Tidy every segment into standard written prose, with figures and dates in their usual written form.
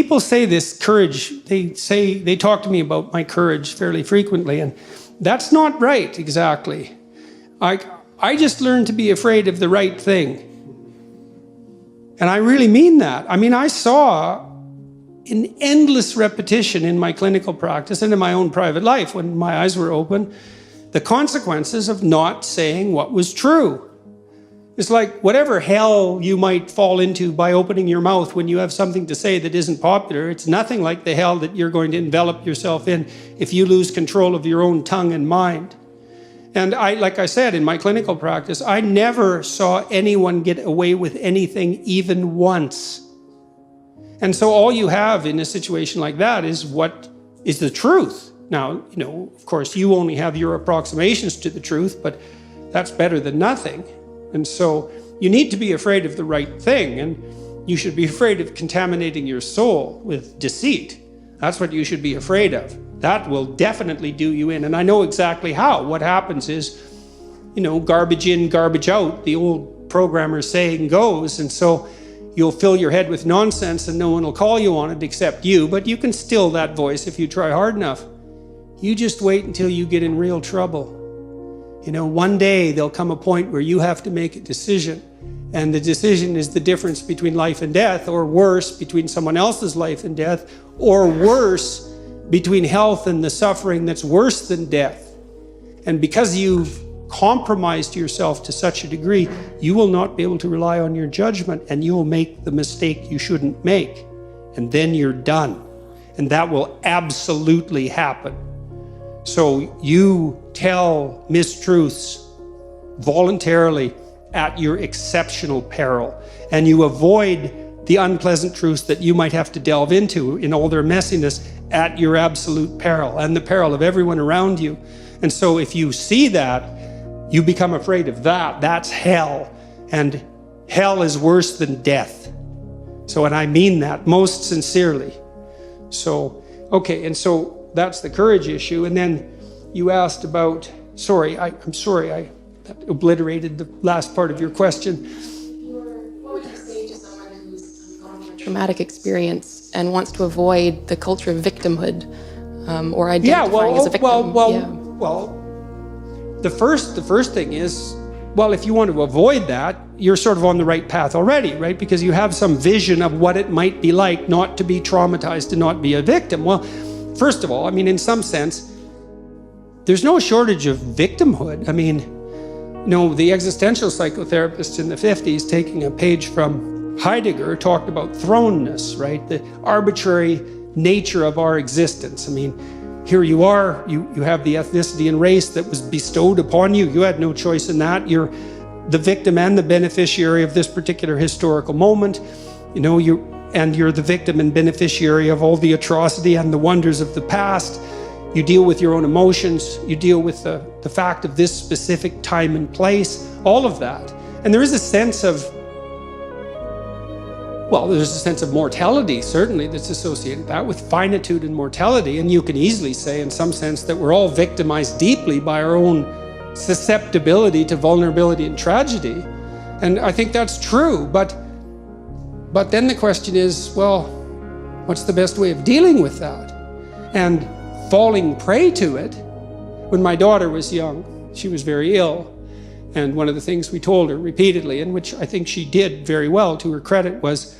people say this courage, they talk to me about my courage fairly frequently, and that's not right exactly. I just learned to be afraid of the right thing. And I really mean that. I mean, I saw in endless repetition in my clinical practice and in my own private life, when my eyes were open, the consequences of not saying what was true. It's like whatever hell you might fall into by opening your mouth when you have something to say that isn't popular, it's nothing like the hell that you're going to envelop yourself in if you lose control of your own tongue and mind. And like I said, in my clinical practice, I never saw anyone get away with anything even once. And so all you have in a situation like that is what is the truth. Now, of course, you only have your approximations to the truth, but that's better than nothing. And so you need to be afraid of the right thing, and you should be afraid of contaminating your soul with deceit. That's what you should be afraid of. That will definitely do you in. And I know exactly how. What happens is, garbage in, garbage out, the old programmer saying goes. And so you'll fill your head with nonsense and no one will call you on it except you, but you can still that voice if you try hard enough. You just wait until you get in real trouble. One day there'll come a point where you have to make a decision, and the decision is the difference between life and death, or worse, between someone else's life and death, or worse, between health and the suffering that's worse than death. And because you've compromised yourself to such a degree, you will not be able to rely on your judgment, and you will make the mistake you shouldn't make. And then you're done. And that will absolutely happen. So you tell mistruths voluntarily at your exceptional peril, and you avoid the unpleasant truths that you might have to delve into in all their messiness at your absolute peril and the peril of everyone around you. And so if you see that, you become afraid of that. That's hell. And hell is worse than death. So, and I mean that most sincerely. So, okay, and so that's the courage issue. And then you asked about, I'm sorry, I obliterated the last part of your question. What would you say to someone who's gone through a traumatic experience and wants to avoid the culture of victimhood, or identifying as a victim? Well, the first thing is, well, if you want to avoid that, you're sort of on the right path already, right? Because you have some vision of what it might be like not to be traumatized and not be a victim. Well, first of all, I mean, in some sense, there's no shortage of victimhood. I mean, the existential psychotherapists in the 50s, taking a page from Heidegger, talked about thrownness, right? The arbitrary nature of our existence. I mean, here you are, you have the ethnicity and race that was bestowed upon you. You had no choice in that. You're the victim and the beneficiary of this particular historical moment. You're the victim and beneficiary of all the atrocity and the wonders of the past. You deal with your own emotions. You deal with the fact of this specific time and place, all of that. And there is a sense of, there's a sense of mortality, certainly, that's associated with that, with finitude and mortality. And you can easily say, in some sense, that we're all victimized deeply by our own susceptibility to vulnerability and tragedy. And I think that's true. But then the question is, well, what's the best way of dealing with that? And falling prey to it. When my daughter was young, she was very ill. And one of the things we told her repeatedly, and which I think she did very well to her credit, was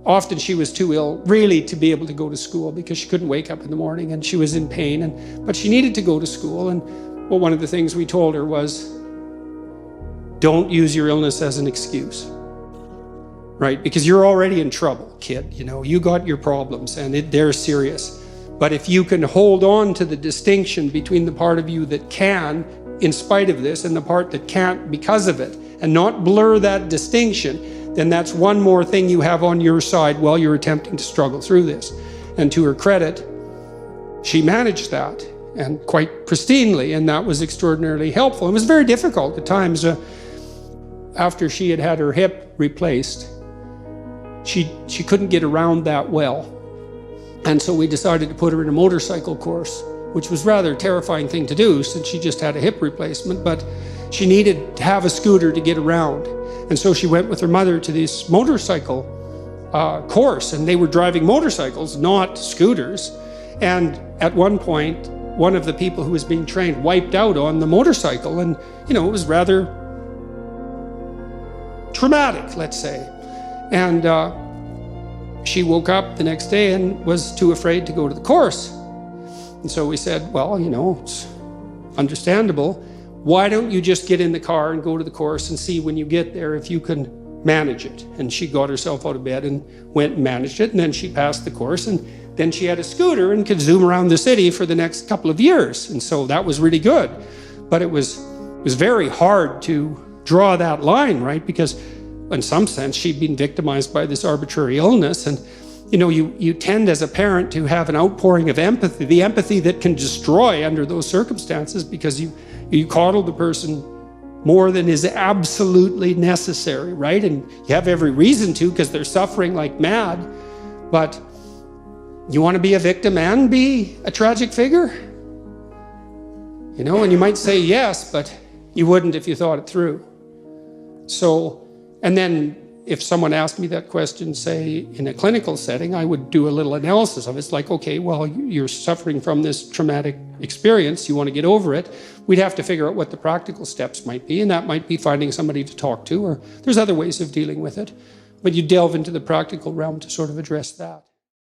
often she was too ill really to be able to go to school because she couldn't wake up in the morning and she was in pain. But she needed to go to school. And one of the things we told her was, don't use your illness as an excuse. Right? Because you're already in trouble, kid. You got your problems and they're serious. But if you can hold on to the distinction between the part of you that can, in spite of this, and the part that can't because of it, and not blur that distinction, then that's one more thing you have on your side while you're attempting to struggle through this. And to her credit, she managed that, and quite pristinely, and that was extraordinarily helpful. It was very difficult at times. After she had had her hip replaced, she couldn't get around that well. And so we decided to put her in a motorcycle course, which was rather a terrifying thing to do since she just had a hip replacement, but she needed to have a scooter to get around. And so she went with her mother to this motorcycle course, and they were driving motorcycles, not scooters. And at one point, one of the people who was being trained wiped out on the motorcycle, and it was rather traumatic, let's say. And she woke up the next day and was too afraid to go to the course. And so we said, well, it's understandable. Why don't you just get in the car and go to the course and see when you get there if you can manage it? And she got herself out of bed and went and managed it, and then she passed the course, and then she had a scooter and could zoom around the city for the next couple of years. And so that was really good. But it was very hard to draw that line, right? Because in some sense, she'd been victimized by this arbitrary illness. And you tend as a parent to have an outpouring of empathy, the empathy that can destroy under those circumstances, because you coddle the person more than is absolutely necessary, right? And you have every reason to, because they're suffering like mad. But you want to be a victim and be a tragic figure? And you might say yes, but you wouldn't if you thought it through. So, and then if someone asked me that question, say, in a clinical setting, I would do a little analysis of it. It's like, okay, well, you're suffering from this traumatic experience. You want to get over it. We'd have to figure out what the practical steps might be, and that might be finding somebody to talk to, or there's other ways of dealing with it. But you delve into the practical realm to sort of address that.